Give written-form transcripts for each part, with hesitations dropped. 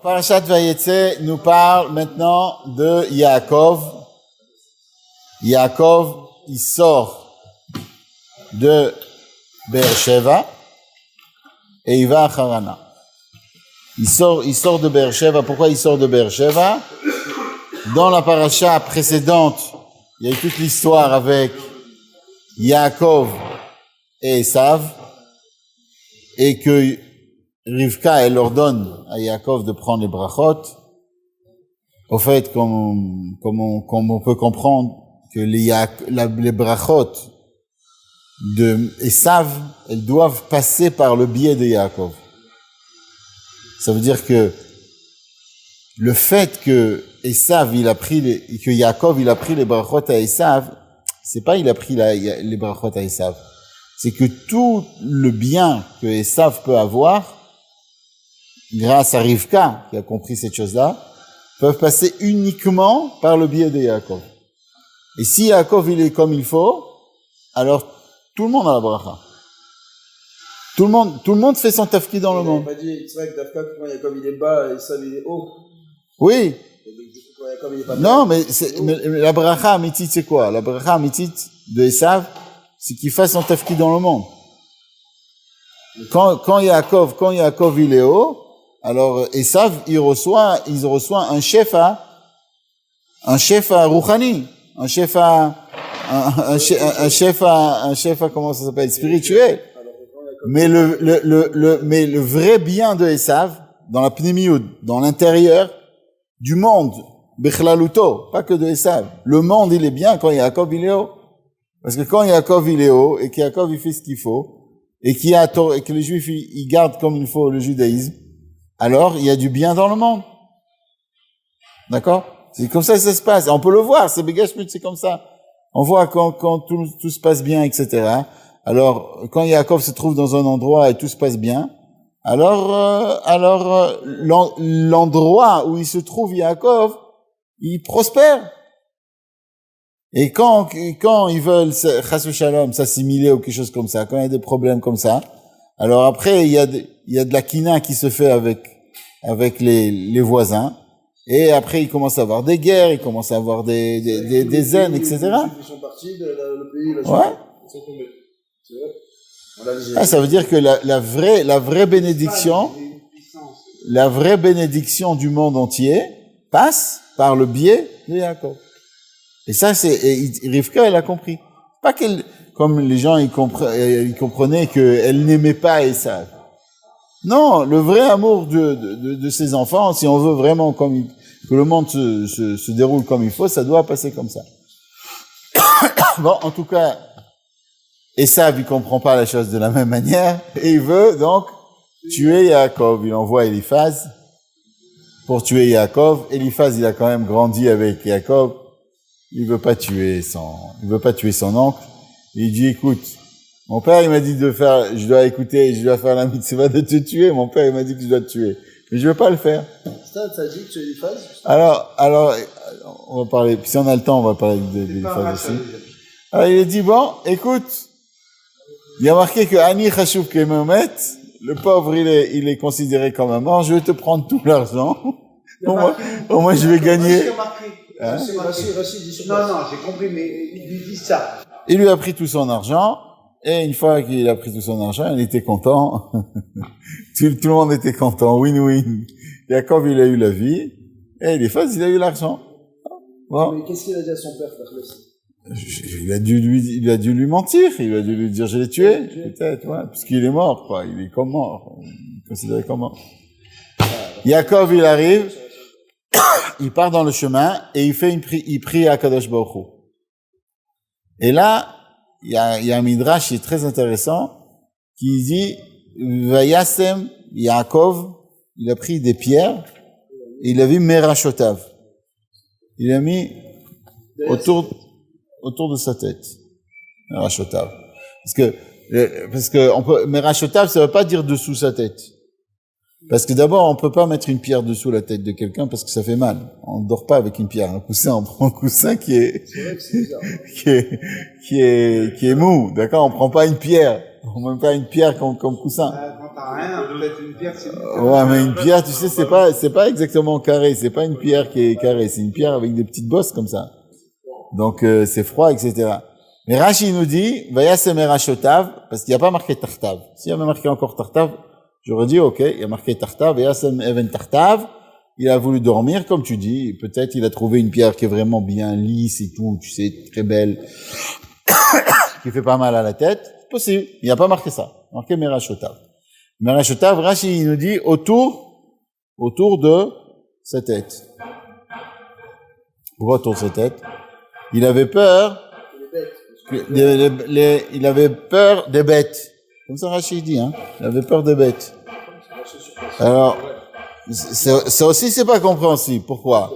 Parashat Vayetze nous parle maintenant de Yaakov. Yaakov, il sort de Beersheva et il va à Harana. Il sort de Beersheva. Pourquoi il sort de Beersheva? Dans la paracha précédente, il y a eu toute l'histoire avec Yaakov et Esav, et que Rivka, elle ordonne à Yaakov de prendre les brachot. Au fait, comme on peut comprendre que les brachot de Esav, elles doivent passer par le biais de Yaakov. Ça veut dire que le fait que Yaakov il a pris les brachot à Esav, c'est pas il a pris les brachot à Esav. C'est que tout le bien que Esav peut avoir, grâce à Rivka, qui a compris cette chose-là, peuvent passer uniquement par le biais de Yaakov. Et si Yaakov il est comme il faut, alors tout le monde a la bracha. Tout le monde fait son tafki dans le monde. On m'a dit, c'est vrai que Dafka, quand Yaakov il est bas et Esav il est haut. Oui. Quand Yaakov il est pas non, mais la bracha amitit, c'est quoi? La bracha amitit de Esav, c'est qu'il fasse son tafki dans le monde. Quand Yaakov il est haut, alors Esav il reçoit un chef à Rouhani, un chef à comment ça s'appelle, spirituel. Mais le vrai bien de Esav, dans la pnémioud, dans l'intérieur du monde, Bechlaluto, pas que de Esav. Le monde il est bien quand Yaakov il est haut. Parce que quand Yaakov il est haut, et qu'Yaakov il fait ce qu'il faut, et que les Juifs ils gardent comme il faut le judaïsme, alors il y a du bien dans le monde. D'accord? C'est comme ça que ça se passe. Et on peut le voir, c'est Begashmut, c'est comme ça. On voit quand tout se passe bien, etc. Alors, quand Yaakov se trouve dans un endroit et tout se passe bien, alors l'endroit où il se trouve Yaakov, il prospère. Et quand ils veulent, chas v'shalom, s'assimiler ou quelque chose comme ça, quand il y a des problèmes comme ça, alors après, il y a de la kina qui se fait avec les voisins, et après, ils commencent à avoir des guerres, ils commencent à avoir des haines, etc. Ils sont partis de le pays, ouais. Ils sont tombés. C'est vrai. Ah, ça veut dire que la vraie bénédiction du monde entier passe par le biais de Yaakov. Et ça, Rivka, elle a compris. Pas comme les gens, ils comprenaient qu'elle n'aimait pas Esav. Non, le vrai amour de ses enfants, si on veut vraiment que le monde se déroule comme il faut, ça doit passer comme ça. Bon, en tout cas, Esav, il comprend pas la chose de la même manière, et il veut donc tuer Yaakov. Il envoie Eliphaz pour tuer Yaakov. Eliphaz, il a quand même grandi avec Yaakov. Il veut pas tuer son oncle. Il dit, écoute, mon père, il m'a dit je dois faire la mitzvah de te tuer. Mon père, il m'a dit que je dois te tuer. Mais je veux pas le faire. Ça dit que tu Eliphaz? Alors, on va parler, puis si on a le temps, on va parler d'Eliphaz aussi. Alors, il a dit, bon, écoute, il y a marqué que Ani Chashuv Kemomet, le pauvre, il est considéré comme un mort. Je vais te prendre tout l'argent. Au moins, je vais gagner. Hein? Non, j'ai compris, mais il lui dit ça. Il lui a pris tout son argent, et une fois qu'il a pris tout son argent, il était content. tout le monde était content, win-win. Yaakov, il a eu la vie, et Eliphaz, il a eu l'argent. Bon. Mais qu'est-ce qu'il a dit à son père, il a dû lui mentir, il a dû lui dire, je l'ai tué, peut-être, ouais, puisqu'il est mort, quoi. Il est comme mort. Il est considéré comme mort. Yaakov, il arrive, il part dans le chemin et il prie à Kadosh Baruch Hu. Et là, il y a un midrash qui est très intéressant qui dit Vayasem Yaakov, il a pris des pierres et il a mis Merashotav. Il a mis autour de sa tête. Merashotav. Parce que Merashotav, ça veut pas dire dessous sa tête. Parce que d'abord, on peut pas mettre une pierre dessous la tête de quelqu'un parce que ça fait mal. On ne dort pas avec une pierre. Un coussin, on prend un coussin qui est mou. D'accord? On prend pas une pierre. On met pas une pierre comme coussin. Quand t'as rien, peut-être une pierre, c'est... Ouais, mais une pierre, tu sais, c'est pas exactement carré, c'est pas une pierre qui est carrée, c'est une pierre avec des petites bosses comme ça. Donc, c'est froid, etc. Mais Rashi nous dit, Vayasem Erashotav, parce qu'il n'y a pas marqué Tartav. S'il y avait marqué encore Tartav, j'aurais dit, ok, il y a marqué Tartav, Vayasem Even Tartav, il a voulu dormir, comme tu dis, peut-être il a trouvé une pierre qui est vraiment bien lisse et tout, tu sais, très belle, qui fait pas mal à la tête. C'est possible, il n'y a pas marqué ça. Marqué Merashotav. Merashotav, Rashi, il nous dit, autour de sa tête. Pourquoi autour de sa tête? Il avait peur, il avait peur des bêtes. Comme ça Rashi dit, hein. Il avait peur des bêtes. Alors, ça aussi c'est pas compréhensible. Pourquoi?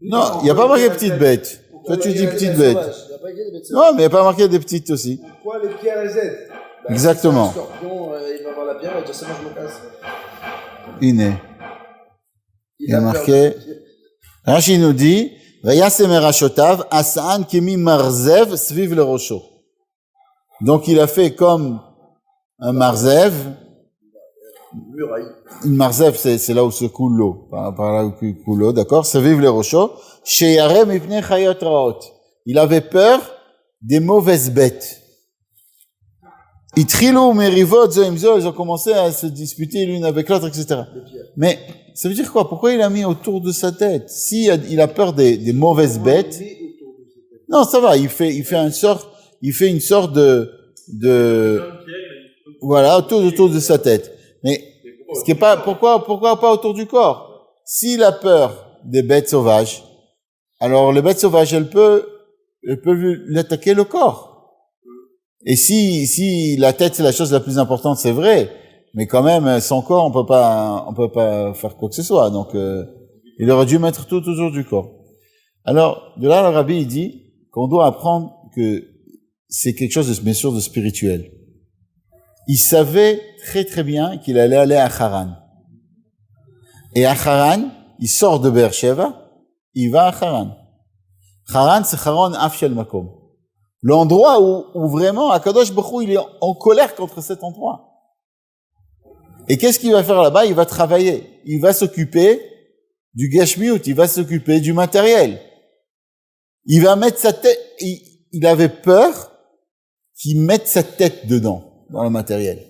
Non, il n'y a pas marqué petite bête. Toi tu dis petite bête. Non, mais il n'y a pas marqué des petites aussi. Pourquoi les pierres Z? Exactement. Un scorpion, il va voir la pierre, il va dire c'est moi je me casse. Iné. Il a marqué. Rashi nous dit, Vayasem Erashotav, Asaan Kemi Marzev, Sviv le Rocho. Donc il a fait comme un Marzev. Une Marzev, c'est là où se coule l'eau. Par là où se coule l'eau, d'accord? Sviv le Rocho. Sheyarem Ipne Chayot Raot. Il avait peur des mauvaises bêtes. Itrilou Merivot Zoimzo, ils ont commencé à se disputer l'une avec l'autre, etc. Mais ça veut dire quoi? Pourquoi il a mis autour de sa tête? Si il a peur des mauvaises bêtes, non, ça va. Il fait une sorte de voilà autour de sa tête. Mais ce qui est pas pourquoi pas autour du corps? S'il a peur des bêtes sauvages, alors les bêtes sauvages, elles peuvent l'attaquer le corps. Et si la tête c'est la chose la plus importante, c'est vrai, mais quand même son corps on peut pas faire quoi que ce soit. Donc il aurait dû mettre tout autour du corps. Alors de là le rabbi il dit qu'on doit apprendre que c'est quelque chose de bien sûr de spirituel. Il savait très très bien qu'il allait aller à Haran. Et à Haran, il sort de Beersheva, il va à Haran. Haran c'est Haran Afshel Makom. L'endroit où vraiment Akadosh Baruch Hu, il est en colère contre cet endroit. Et qu'est-ce qu'il va faire là-bas? Il va travailler. Il va s'occuper du gashmiut, il va s'occuper du matériel. Il va mettre sa tête, il avait peur qu'il mette sa tête dedans, dans le matériel.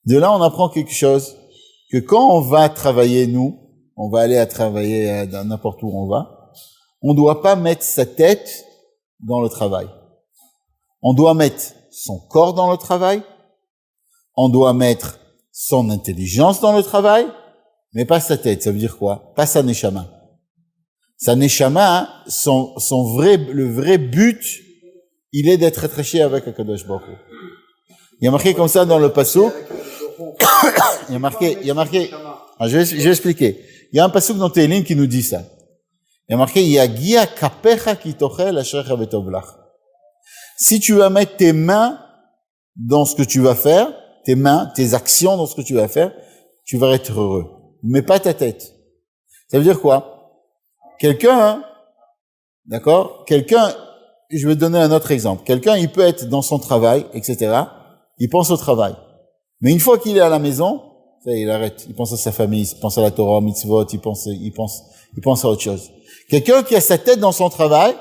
De là, on apprend quelque chose, que quand on va travailler, nous, on va aller à travailler dans n'importe où on va, on doit pas mettre sa tête dans le travail. On doit mettre son corps dans le travail, on doit mettre son intelligence dans le travail, mais pas sa tête. Ça veut dire quoi? Pas sa neshama. Sa neshama, hein, le vrai but, il est d'être attaché avec Akadosh Baruch Hu. Il y a marqué comme ça dans le passouk. Il y a marqué, je vais expliquer. Il y a un passouk dans Tehillim qui nous dit ça. Il y a marqué, Yagia kapecha kitochel ashrecha betovlach. Si tu vas mettre tes mains dans ce que tu vas faire, tes mains, tes actions dans ce que tu vas faire, tu vas être heureux. Mais pas ta tête. Ça veut dire quoi? Quelqu'un, hein, d'accord? Je vais te donner un autre exemple. Quelqu'un, il peut être dans son travail, etc. Il pense au travail. Mais une fois qu'il est à la maison, il arrête. Il pense à sa famille, il pense à la Torah, mitzvot, il pense à autre chose. Quelqu'un qui a sa tête dans son travail,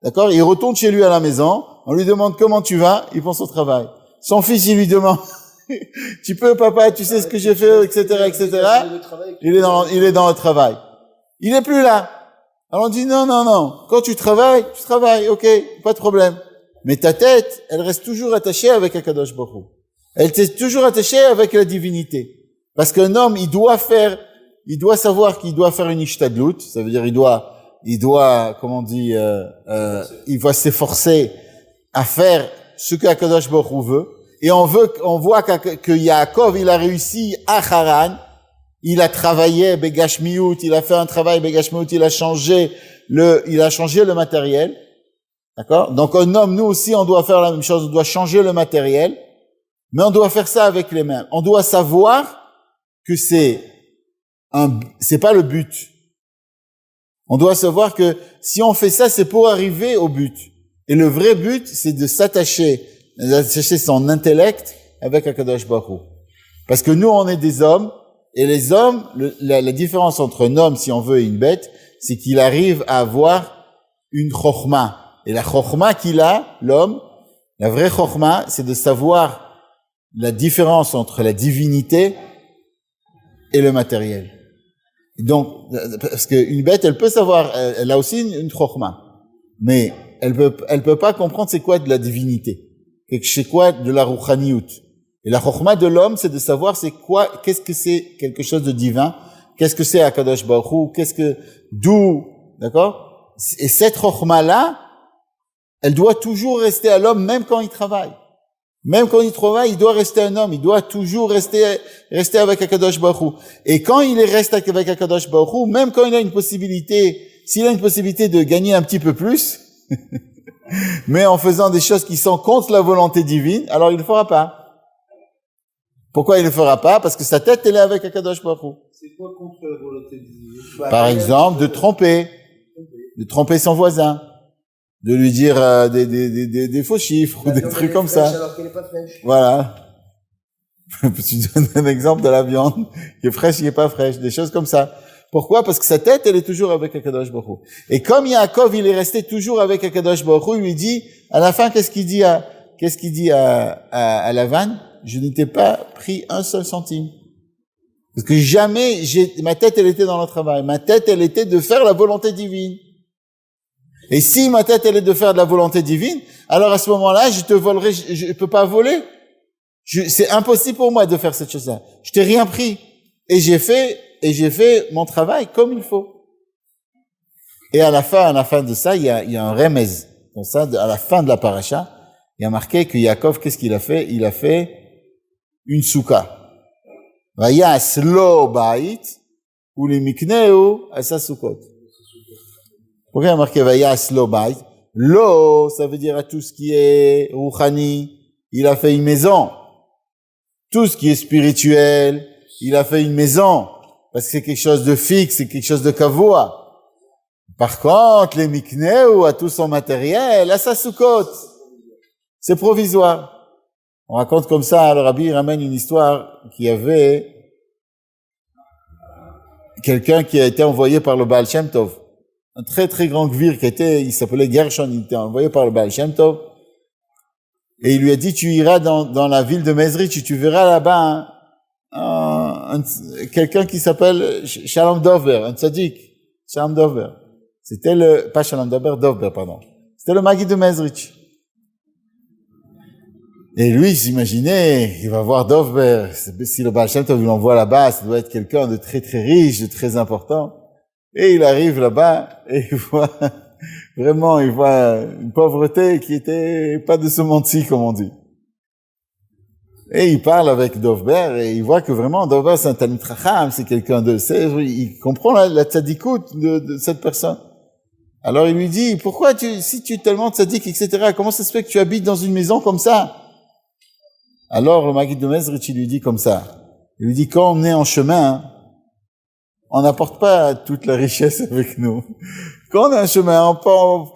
d'accord, il retourne chez lui à la maison, on lui demande comment tu vas, il pense au travail. Son fils, il lui demande, tu peux, papa, tu sais ce que j'ai fait, etc., etc. Il est dans le travail. Il est plus là. Alors on dit non. Quand tu travailles, ok, pas de problème. Mais ta tête, elle reste toujours attachée avec Akadosh Baruch Hu. Elle est toujours attachée avec la divinité. Parce qu'un homme, il doit savoir qu'il doit faire une ishtadlut. Ça veut dire, il doit, comment on dit, il va s'efforcer à faire ce que Akadosh Baruch Hu veut. Et on voit que Yaakov, il a réussi à Haran. Il a travaillé Begashmiut, il a fait un travail Begashmiut, il a changé le matériel. D'accord? Donc un homme, nous aussi, on doit faire la même chose, on doit changer le matériel, mais on doit faire ça avec les mains. On doit savoir que c'est pas le but. On doit savoir que si on fait ça, c'est pour arriver au but. Et le vrai but, c'est de s'attacher son intellect avec Akadosh Baruch Hu. Parce que nous, on est des hommes, et les hommes, la différence entre un homme, si on veut, et une bête, c'est qu'il arrive à avoir une chokhma. Et la chokhma qu'il a, l'homme, la vraie chokhma, c'est de savoir la différence entre la divinité et le matériel. Donc, parce qu'une bête, elle peut savoir, elle a aussi une chokhma, mais elle peut pas comprendre c'est quoi de la divinité, c'est quoi de la rouchaniout. Et la chokhma de l'homme, c'est de savoir c'est quoi, qu'est-ce que c'est quelque chose de divin, qu'est-ce que c'est Akadosh Baruch Hu, d'où, d'accord? Et cette chokhma-là, elle doit toujours rester à l'homme, même quand il travaille. Même quand il travaille, il doit rester un homme, il doit toujours rester avec Akadosh Baruch Hu. Et quand il reste avec Akadosh Baruch Hu, même quand il a une possibilité, s'il a une possibilité de gagner un petit peu plus, mais en faisant des choses qui sont contre la volonté divine, alors il ne le fera pas. Pourquoi il ne le fera pas? Parce que sa tête, elle est avec Akadosh Baruch Hu. C'est quoi contre la volonté divine? Par exemple, de tromper son voisin. De lui dire des faux chiffres ou des trucs comme ça. Alors qu'elle est pas fraîche. Voilà. Tu donnes un exemple de la viande qui est fraîche, qui est pas fraîche, des choses comme ça. Pourquoi? Parce que sa tête, elle est toujours avec Akadosh Baruch Hu. Et comme Yaakov, il est resté toujours avec Akadosh Baruch Hu, il lui dit, à la fin, qu'est-ce qu'il dit à Lavan? Je n'étais pas pris un seul centime. Parce que jamais ma tête, elle était dans le travail. Ma tête, elle était de faire la volonté divine. Et si ma tête, elle est de faire de la volonté divine, alors à ce moment-là, je peux pas voler. C'est impossible pour moi de faire cette chose-là. Je t'ai rien pris. Et j'ai fait mon travail comme il faut. Et à la fin de ça, il y a un remez. Dans ça, à la fin de la paracha, il y a marqué que Yaakov, qu'est-ce qu'il a fait? Il a fait une souka. Vayas lo bait, ou les mikneu, asa soukot. Pourquoi il y a marqué Vayas lo bait? Lo, ça veut dire à tout ce qui est rouchani, il a fait une maison. Tout ce qui est spirituel, il a fait une maison. Parce que c'est quelque chose de fixe, c'est quelque chose de kavua. Par contre, les mikneu, à tout son matériel, asa soukot. C'est provisoire. On raconte comme ça, le rabbi ramène une histoire qu'il y avait quelqu'un qui a été envoyé par le Baal Shem Tov. Un très très grand gvir il s'appelait Gershon, il était envoyé par le Baal Shem Tov. Et il lui a dit, tu iras dans la ville de Mezrich, tu verras là-bas quelqu'un qui s'appelle Shalom Dovber, un tzaddik. Shalom Dovber. C'était pas Shalom Dovber, pardon. C'était le Magid de Mezrich. Et lui, il s'imaginait, il va voir Dovber, si le Baal Shem Tov il l'envoie là-bas, ça doit être quelqu'un de très très riche, de très important. Et il arrive là-bas, et il voit une pauvreté qui était pas de ce monde-ci, comme on dit. Et il parle avec Dovber, et il voit que vraiment, Dovber c'est un Talmid Chacham, c'est quelqu'un il comprend la tzadikout de cette personne. Alors il lui dit, pourquoi si tu es tellement tzaddik, etc., comment ça se fait que tu habites dans une maison comme ça? Alors, le Maguid de Mezrich, il lui dit comme ça. Il lui dit, quand on est en chemin, on n'apporte pas toute la richesse avec nous. Quand on est en chemin,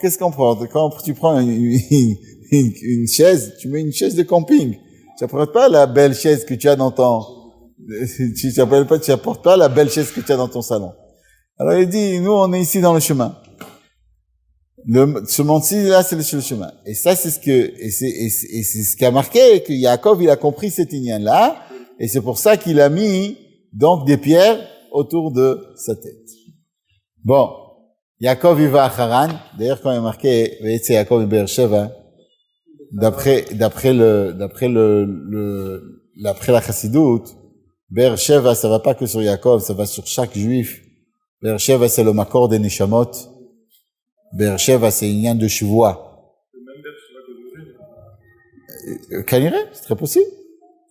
qu'est-ce qu'on prend? Quand tu prends une chaise, tu mets une chaise de camping. Tu n'apportes pas la belle chaise que tu as dans tu n'apportes pas la belle chaise que tu as dans ton salon. Alors, il dit, nous, on est ici dans le chemin. Ce monde-ci, là, c'est le chemin. Et ça, c'est ce qui a marqué, que Yaakov, il a compris cet inyan-là, et c'est pour ça qu'il a mis, donc, des pierres autour de sa tête. Bon. Yaakov, il va à Haran. D'ailleurs, quand il a marqué, c'est Yaakov et Beersheva, d'après la Chassidut, Beersheva, ça va pas que sur Yaakov, ça va sur chaque juif. Beersheva, c'est le makor des Neshamot. Beersheva, c'est une de Shavua. Kaniré, c'est très possible.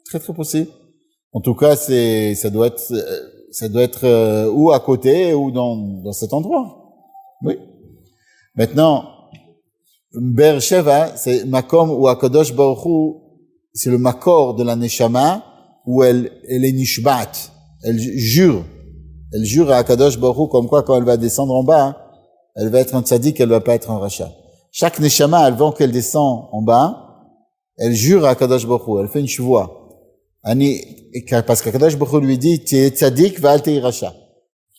Très, très possible. En tout cas, ça doit être ou à côté, ou dans cet endroit. Oui. Maintenant, Beersheva, c'est Makom ou Akadosh Baruch Hu, c'est le makor de la Neshama, où elle est nishbat. Elle jure à Akadosh Baruch Hu, comme quoi, quand elle va descendre en bas, elle va être un tzaddik, elle va pas être un rachat. Chaque neshama, avant qu'elle descend en bas, elle jure à Akadosh Baruch Hu, elle fait une shuvua. Parce qu'Akadosh Baruch Hu lui dit, tu es tzaddik, va alter racha.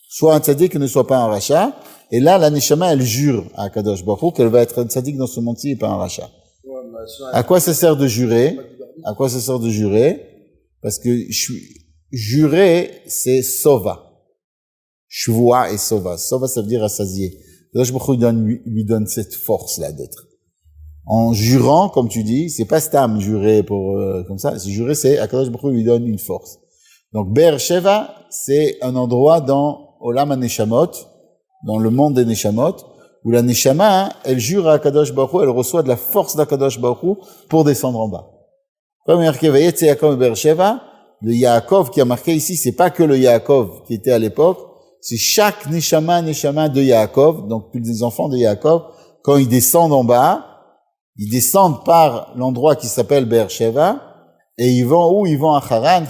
Sois un tzaddik, ne sois pas un racha. Et là, la neshama, elle jure à Akadosh Baruch Hu qu'elle va être un tzaddik dans ce monde-ci et pas un racha. À quoi ça sert de jurer? À quoi ça sert de jurer? Parce que jurer, c'est sova. Shvua et sova. Sova, ça veut dire rassasier. Akadosh Baruch Hu lui donne cette force-là d'être. En jurant, comme tu dis, c'est pas stam jurer pour comme ça. Si jurer, c'est Akadosh Baruch Hu lui donne une force. Donc Be'er Sheva, c'est un endroit dans Olam HaNeshamot, dans le monde des Neshamot, où la Neshama, elle jure à Akadosh Baruch Hu, elle reçoit de la force d'Akadosh Baruch Hu pour descendre en bas. Comme marqué Vayetze Yaakov Be'er Sheva, le Yaakov qui a marqué ici, c'est pas que le Yaakov qui était à l'époque, c'est chaque Neshama de Yaakov, donc tous les enfants de Yaakov, quand ils descendent en bas, ils descendent par l'endroit qui s'appelle Be'er Sheva, et ils vont où? Ils vont à Haran.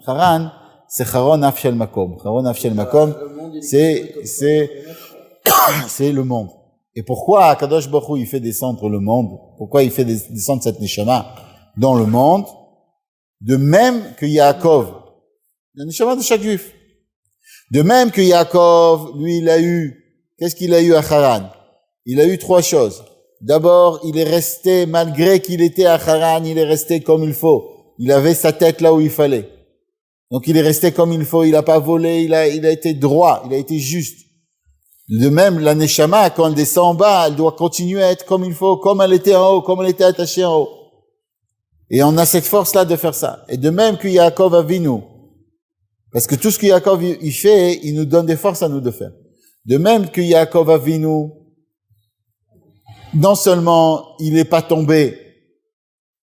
Haran, c'est Haron Afshel Makom. Haron Afshel Makom, c'est le monde. Et pourquoi Akadosh Baruch Hu, il fait descendre le monde? Pourquoi il fait descendre cette Neshama dans le monde? De même que Yaakov, la Neshama de chaque juif. De même que Yaakov, lui, qu'est-ce qu'il a eu à Haran? Il a eu 3 choses. D'abord, il est resté, malgré qu'il était à Haran, il est resté comme il faut. Il avait sa tête là où il fallait. Donc il est resté comme il faut, il a pas volé, il a été droit, il a été juste. De même, la Neshama, quand elle descend en bas, elle doit continuer à être comme il faut, comme elle était en haut, comme elle était attachée en haut. Et on a cette force-là de faire ça. Et de même que Yaakov Avinu, parce que tout ce que Yaakov il fait, il nous donne des forces à nous de faire. De même que Yaakov Avinu, non seulement il n'est pas tombé,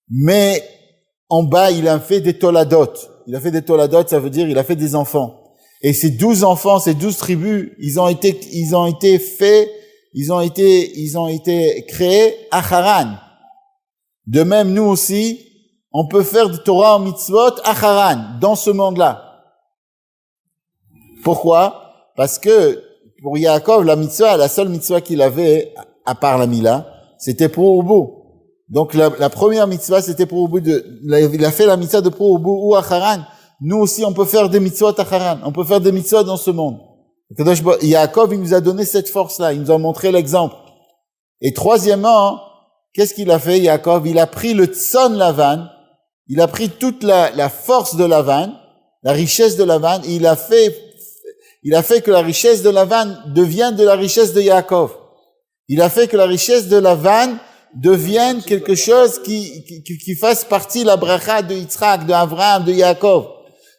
mais en bas il a fait des toladot. Il a fait des toladot, ça veut dire il a fait des enfants. Et ces 12 enfants, ces 12 tribus, ils ont été créés à Haran. De même, nous aussi, on peut faire du Torah en mitzvot à Haran, dans ce monde-là. Pourquoi? Parce que pour Yaakov, la mitzvah, la seule mitzvah qu'il avait, à part la Mila, c'était pour Ubu. Donc la première mitzvah, c'était pour Ubu. Il a fait la mitzvah de pour Ubu ou à Haran. Nous aussi, on peut faire des mitzvot à Haran. On peut faire des mitzvot dans ce monde. Yaakov, il nous a donné cette force-là. Il nous a montré l'exemple. Et troisièmement, qu'est-ce qu'il a fait, Yaakov? Il a pris le Tson Lavan. Il a pris toute la force de Lavan, la richesse de Lavan, et il a fait que la richesse de Lavan devienne de la richesse de Yaakov. Il a fait que la richesse de Lavan devienne quelque chose qui fasse partie de la bracha de Yitzhak, de Abraham, de Yaakov.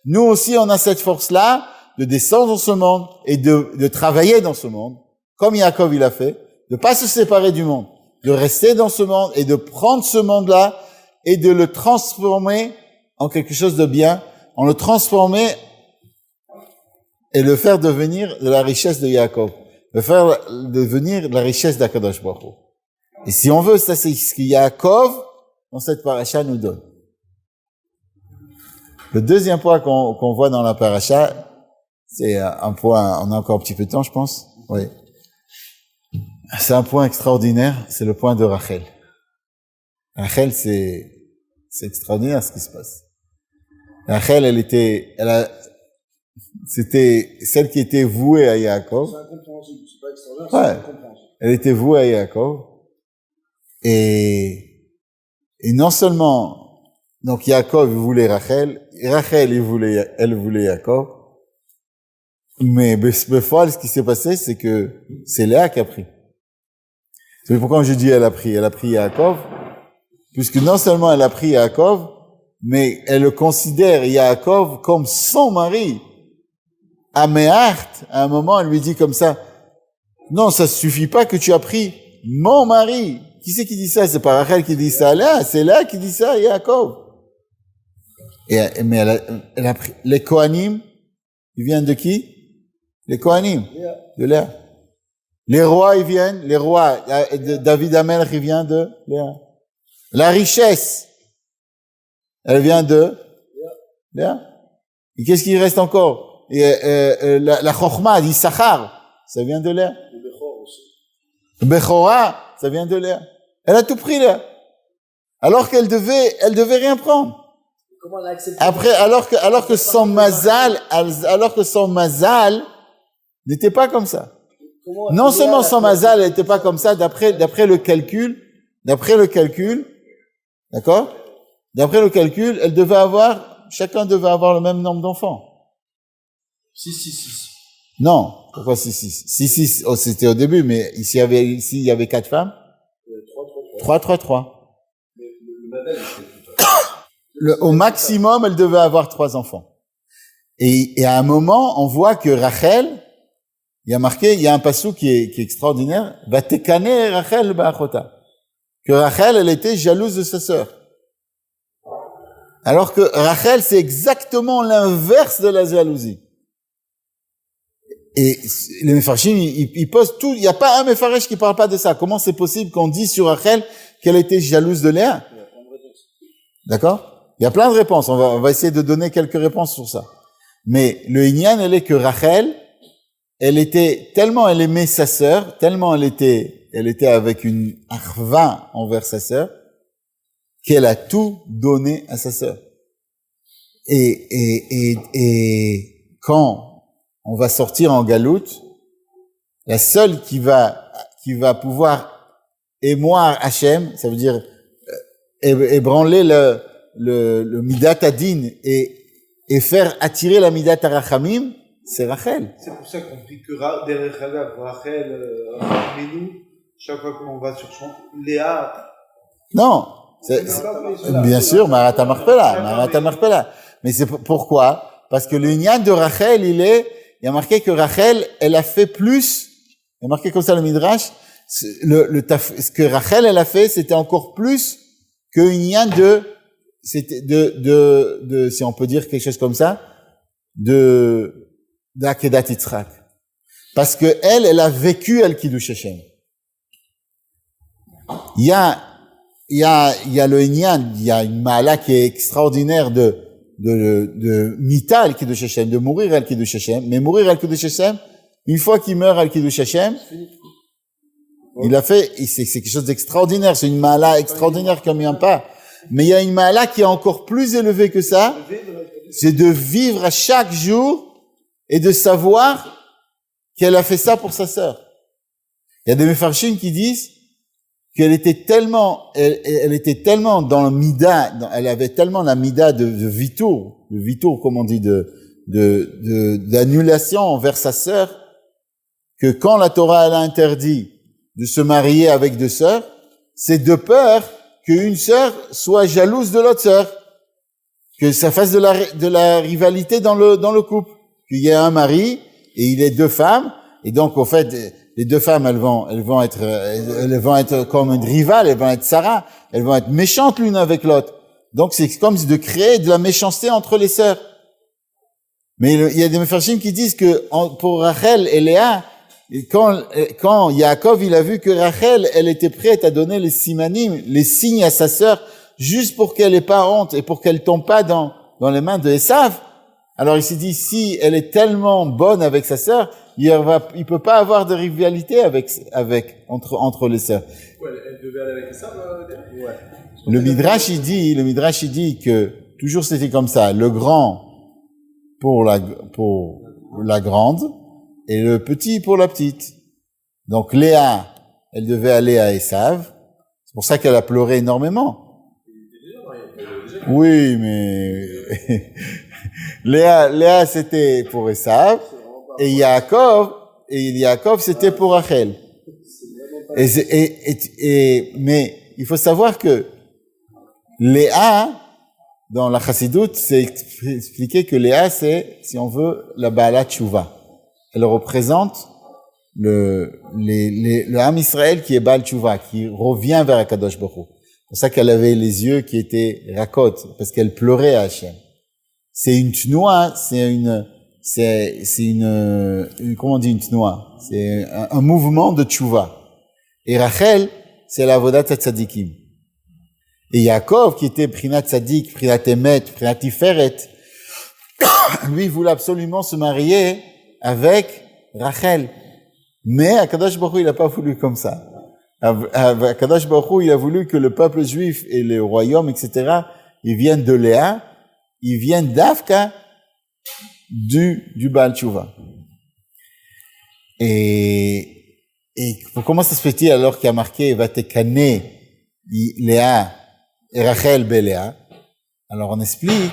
Nous aussi, on a cette force-là de descendre dans ce monde et de travailler dans ce monde, comme Yaakov il a fait, de pas se séparer du monde, de rester dans ce monde et de prendre ce monde-là et de le transformer en quelque chose de bien, en le transformer et le faire devenir de la richesse de Yaakov, le faire devenir de la richesse d'Akadosh Baruch Hu. Et si on veut, ça c'est ce que Yaakov, dans cette paracha, nous donne. Le deuxième point qu'on voit dans la paracha, c'est un point, on a encore un petit peu de temps, je pense. Oui. C'est un point extraordinaire, c'est le point de Rachel. Rachel, c'est extraordinaire ce qui se passe. Rachel, c'était celle qui était vouée à Yaakov. C'est incompréhensible, c'est pas extraordinaire, Ouais. c'est incompréhensible. Elle était vouée à Yaakov. Et non seulement, donc Yaakov voulait Rachel, et Rachel, elle voulait Yaakov. Mais Befal, ce qui s'est passé, c'est que c'est Léa qui a pris. C'est pourquoi je dis elle a pris Yaakov, puisque non seulement elle a pris Yaakov, mais elle le considère Yaakov comme son mari. À Méhart, à un moment, elle lui dit comme ça, non, ça suffit pas que tu as pris mon mari. Qui c'est qui dit ça? C'est pas Rachel qui dit ça à Léa, c'est Léa qui dit ça à Yaakov. Mais elle a pris les Kohanim, ils viennent de qui? Les Kohanim, de Léa. Les rois, ils viennent, David Amelch, il vient de Léa. La richesse, elle vient de Léa. Et qu'est-ce qui reste encore? La Chochma, d'Issachar, ça vient de Léa. Le Bechora, ça vient de Léa. Elle a tout pris, Léa. Alors qu'elle devait rien prendre. comment elle a accepté? Après, alors que son mazal n'était pas comme ça. Non seulement son mazal n'était pas comme ça, d'après le calcul, d'accord? D'après le calcul, chacun devait avoir le même nombre d'enfants. 6. Non. Pourquoi 6? 6, oh, c'était au début, mais ici, il y avait 4 femmes. 3. Au maximum, elle devait avoir 3 enfants. Et à un moment, on voit que Rachel, il y a un passou qui est extraordinaire, va tekane Rachel ba'achota. Que Rachel, elle était jalouse de sa sœur. Alors que Rachel, c'est exactement l'inverse de la jalousie. Et les Mefarshim, ils posent tout, il n'y a pas un Mefaresh qui parle pas de ça. Comment c'est possible qu'on dise sur Rachel qu'elle était jalouse de Léa? D'accord? Il y a plein de réponses. On va essayer de donner quelques réponses sur ça. Mais le Inyan, elle est que Rachel, elle aimait sa sœur, tellement elle était avec une arva envers sa sœur, qu'elle a tout donné à sa sœur. Et quand on va sortir en galoute, la seule qui va pouvoir émouvoir Hachem, ça veut dire ébranler le midat adin et faire attirer la midat arachamim, c'est Rachel. C'est pour ça qu'on prie que derrière Rachel, Menou, chaque fois qu'on va sur son Léa. Non, bien sûr, Marata Marpella. Mais c'est pourquoi? Parce que le Inyan de Rachel, il y a marqué que Rachel, elle a fait plus, il y a marqué comme ça le Midrash, ce que Rachel, elle a fait, c'était encore plus que Inyan de, si on peut dire quelque chose comme ça, d'Akedat Yitzhak. Parce que elle a vécu El Kiddush Hashem. Il y a le Inyan, il y a une Maala qui est extraordinaire de Mita El Kiddush Hashem, de mourir El Kiddush Hashem. Mais mourir El Kiddush Hashem, une fois qu'il meurt El Kiddush Hashem, il a fait, c'est quelque chose d'extraordinaire, c'est une Maala extraordinaire comme il n'y a pas. Mais il y a une Maala qui est encore plus élevée que ça, c'est de vivre à chaque jour et de savoir qu'elle a fait ça pour sa sœur. Il y a des Mefarshim qui disent qu'elle était tellement dans le mida, elle avait tellement la mida de vitour, comme on dit, d'annulation envers sa sœur, que quand la Torah, elle a interdit de se marier avec 2 sœurs, c'est de peur qu'une sœur soit jalouse de l'autre sœur, que ça fasse de la rivalité dans le couple, qu'il y ait un mari et il y ait 2 femmes, et donc au fait les 2 femmes elles vont être comme une rivale, elles vont être Sarah, elles vont être méchantes l'une avec l'autre. Donc c'est comme de créer de la méchanceté entre les sœurs. Mais il y a des Mefarshim qui disent que pour Rachel et Léa, quand Yaakov il a vu que Rachel elle était prête à donner les simanim, les signes à sa sœur, juste pour qu'elle ait pas honte et pour qu'elle tombe pas dans les mains de Esav, alors il s'est dit, si elle est tellement bonne avec sa sœur, il peut pas avoir de rivalité entre les sœurs. Ouais, elle devait aller avec Esav, ouais. Le Midrash il dit que toujours c'était comme ça, le grand pour la grande et le petit pour la petite. Donc Léa, elle devait aller à Esav. C'est pour ça qu'elle a pleuré énormément. Oui, mais Léa c'était pour Esav et Yaakov c'était pour Rachel. Mais il faut savoir que Léa, dans la Chassidoute, c'est expliqué que Léa, c'est, si on veut, la Baala Tshuva. Elle représente le Ham Israël qui est Baal Tshuva, qui revient vers Akadosh Baruch Hu. C'est pour ça qu'elle avait les yeux qui étaient rakot, parce qu'elle pleurait à Hachem. C'est une tnoua, comment on dit une tnoua? C'est un mouvement de Tshuva. Et Rachel, c'est la Avodat Tzadikim. Et Yaakov, qui était Prinat Tzadik, Prinat Emet, Prinat Tiferet, lui voulait absolument se marier avec Rachel. Mais Akadosh Baruch Hu, il n'a pas voulu comme ça. Akadosh Baruch Hu, il a voulu que le peuple juif et le royaume, etc., ils viennent de Léa, ils viennent d'Afka du Baal Tshuva. Et comment ça se fait-il alors qu'il y a marqué Vatekane Léa et Rachel Beléa? Alors on explique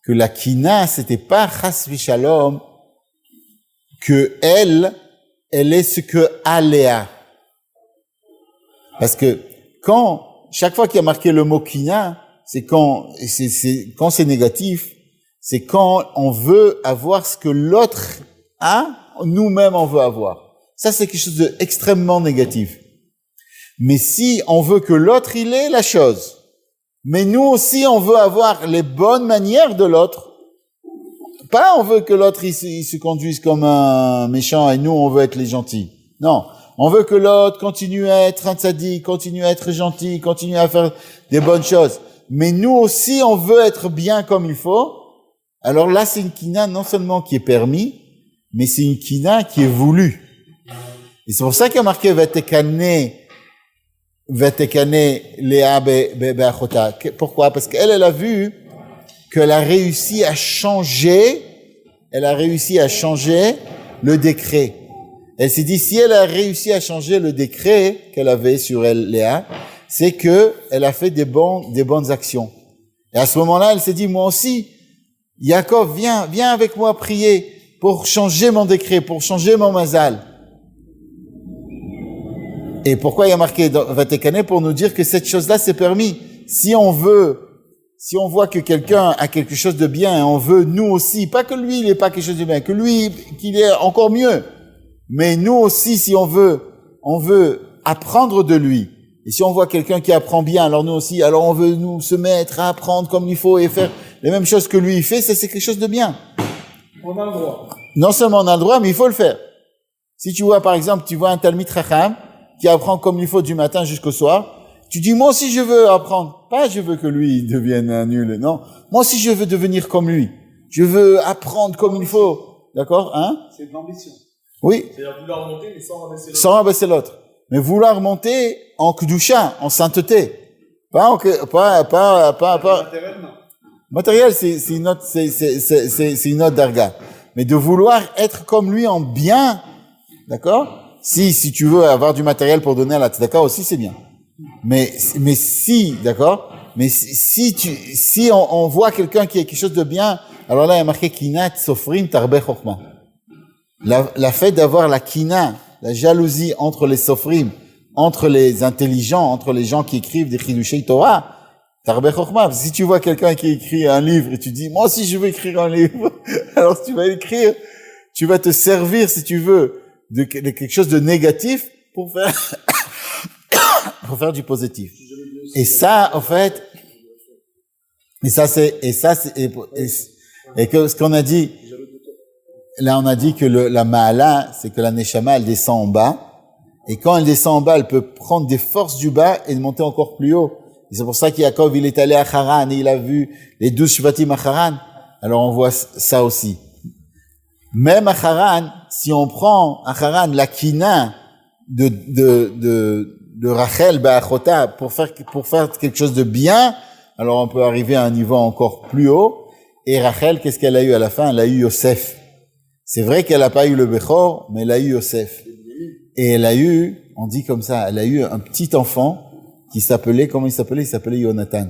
que la kina, c'était pas chas v'shalom, que elle est ce que a Léa. Parce que chaque fois qu'il y a marqué le mot kina, c'est quand c'est négatif, c'est quand on veut avoir ce que l'autre a, nous-mêmes on veut avoir. Ça, c'est quelque chose d'extrêmement négatif. Mais si on veut que l'autre, il ait la chose, mais nous aussi, on veut avoir les bonnes manières de l'autre, pas on veut que l'autre, il se conduise comme un méchant et nous, on veut être les gentils. Non. On veut que l'autre continue à être un tzaddik, continue à être gentil, continue à faire des bonnes choses. Mais nous aussi, on veut être bien comme il faut. Alors là, c'est une kina non seulement qui est permis, mais c'est une kina qui est voulue. Et c'est pour ça qu'il y a marqué Vatekane Léa be'achota. Pourquoi? Parce qu'elle a vu qu'elle a réussi à changer le décret. Elle s'est dit, si elle a réussi à changer le décret qu'elle avait sur elle, Léa, c'est que elle a fait des bonnes actions. Et à ce moment-là, elle s'est dit, moi aussi, Yaakov, viens avec moi prier pour changer mon décret, pour changer mon mazal. Et pourquoi il y a marqué dans Vatekane? Pour nous dire que cette chose-là, c'est permis. Si on voit que quelqu'un a quelque chose de bien, on veut, nous aussi, pas que lui, il n'ait pas quelque chose de bien, que lui, qu'il ait encore mieux. Mais nous aussi, si on veut apprendre de lui. Et si on voit quelqu'un qui apprend bien, alors nous aussi, alors on veut nous se mettre à apprendre comme il faut et faire les mêmes choses que lui il fait, ça c'est quelque chose de bien. On a le droit. Non seulement on a le droit, mais il faut le faire. Si tu vois, par exemple, un Talmid Chacham qui apprend comme il faut du matin jusqu'au soir, tu dis, moi aussi je veux apprendre. Pas je veux que lui devienne un nul, non. Moi aussi je veux devenir comme lui. Je veux apprendre comme il faut. D'accord? Hein? C'est de l'ambition. Oui. C'est-à-dire vouloir monter, mais sans rabaisser l'autre. Sans rabaisser l'autre. Mais vouloir monter en kedusha, en sainteté. Pas. Matériel, non. Matériel, c'est une autre darga. Mais de vouloir être comme lui en bien, d'accord? Si tu veux avoir du matériel pour donner à la tzedaka aussi, c'est bien. Mais si, d'accord? Mais si on voit quelqu'un qui a quelque chose de bien, alors là, il y a marqué kinat sofrim tarbe chokma. La fait d'avoir la kina, la jalousie entre les sofrim, entre les intelligents, entre les gens qui écrivent des chidushei Torah, tarbe chokma. Si tu vois quelqu'un qui écrit un livre et tu dis, moi aussi je veux écrire un livre, alors si tu vas écrire, tu vas te servir, si tu veux, de quelque chose de négatif pour faire du positif. Et ça, en fait, et que ce qu'on a dit, là on a dit que la ma'ala, c'est que la neshama, elle descend en bas, et quand elle descend en bas, elle peut prendre des forces du bas et monter encore plus haut. Et c'est pour ça qu'Yaakov, il est allé à Haran et il a vu les 12 Shvatim à Haran. Alors on voit ça aussi. Même à Haran, si on prend à Haran la kina de Rachel Be'achota pour faire quelque chose de bien, alors on peut arriver à un niveau encore plus haut. Et Rachel, qu'est-ce qu'elle a eu à la fin? Elle a eu Yosef. C'est vrai qu'elle n'a pas eu le Bechor, mais elle a eu Yosef. Et elle a eu, on dit comme ça, elle a eu un petit enfant qui s'appelait, comment il s'appelait? Il s'appelait Jonathan.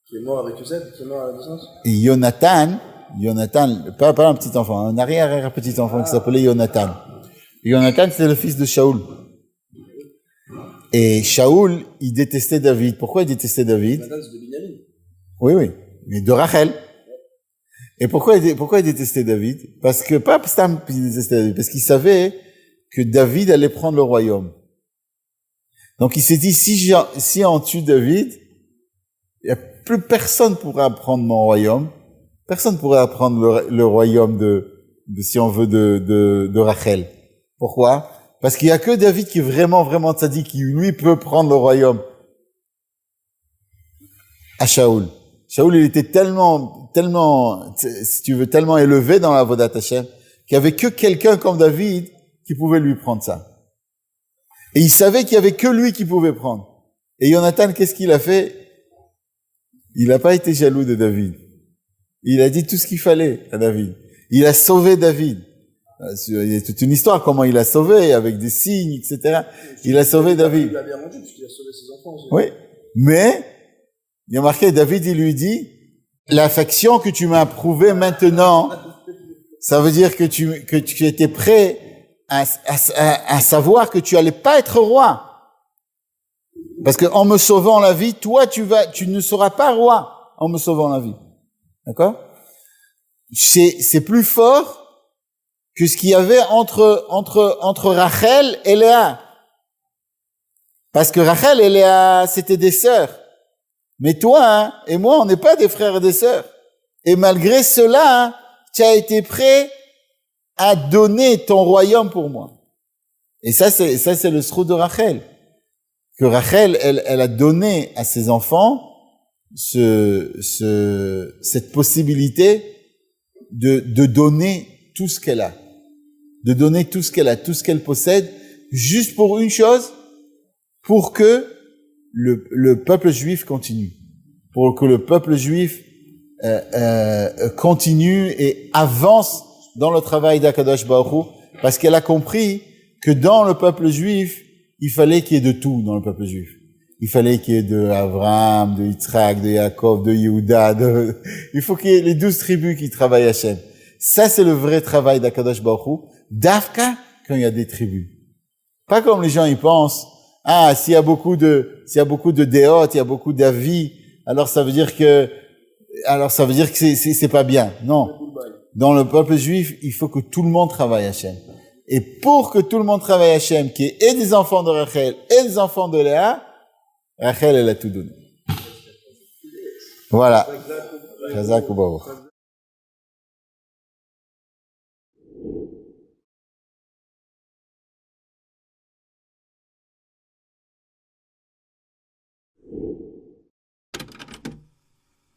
Qui est mort avec Youssef, qui est mort à la naissance. Et Jonathan, pas un petit enfant, un arrière petit enfant qui s'appelait Jonathan. Et Jonathan, c'est le fils de Shaoul. Et Shaoul, il détestait David. Pourquoi il détestait David? Jonathan, c'est de Binyamin. Oui, mais de Rachel. Et pourquoi il détestait David? Parce que, pas Stam, il détestait David, parce qu'il savait que David allait prendre le royaume. Donc il s'est dit, si on tue David, il y a plus personne pourra prendre mon royaume. Personne pourra prendre le royaume si on veut, de Rachel. Pourquoi? Parce qu'il y a que David qui est vraiment, vraiment tzaddik, qui lui peut prendre le royaume. À Shaoul. Shaoul, il était tellement, si tu veux, tellement élevé dans la Avodat Hashem, qu'il y avait que quelqu'un comme David qui pouvait lui prendre ça. Et il savait qu'il y avait que lui qui pouvait prendre. Et Jonathan, qu'est-ce qu'il a fait? Il n'a pas été jaloux de David. Il a dit tout ce qu'il fallait à David. Il a sauvé David. Il y a toute une histoire comment il a sauvé avec des signes, etc. Il a sauvé David. Il l'a bien rendu puisqu'il a sauvé ses enfants aussi. Oui. Mais, il y a marqué, David, il lui dit, l'affection que tu m'as prouvée maintenant, ça veut dire que tu étais prêt à savoir que tu allais pas être roi. Parce que en me sauvant la vie, toi, tu ne seras pas roi en me sauvant la vie. D'accord? C'est plus fort que ce qu'il y avait entre Rachel et Léa. Parce que Rachel et Léa, c'était des sœurs. Mais toi hein, et moi, on n'est pas des frères et des sœurs. Et malgré cela, hein, tu as été prêt à donner ton royaume pour moi. Et ça, c'est le sroud de Rachel. Que Rachel, elle a donné à ses enfants cette possibilité de donner tout ce qu'elle a. De donner tout ce qu'elle a, tout ce qu'elle possède, juste pour une chose, pour que le peuple juif continue. Pour que le peuple juif continue et avance dans le travail d'Akadosh Baruch Hu, parce qu'elle a compris que dans le peuple juif, il fallait qu'il y ait de tout dans le peuple juif. Il fallait qu'il y ait de Abraham, de Yitzhak, de Yaakov, de Yehuda, il faut qu'il y ait les 12 tribus qui travaillent à Hachem. Ça, c'est le vrai travail d'Akadosh Baruch Hu, d'Afka, quand il y a des tribus. Pas comme les gens y pensent, s'il y a beaucoup de déotes, il y a beaucoup d'avis, alors ça veut dire que c'est pas bien. Non. Dans le peuple juif, il faut que tout le monde travaille à Hachem. Et pour que tout le monde travaille à Hachem, qu'il y ait des enfants de Rachel et des enfants de Léa, Rachel, elle a tout donné. Voilà. Chazak ou Baruch. You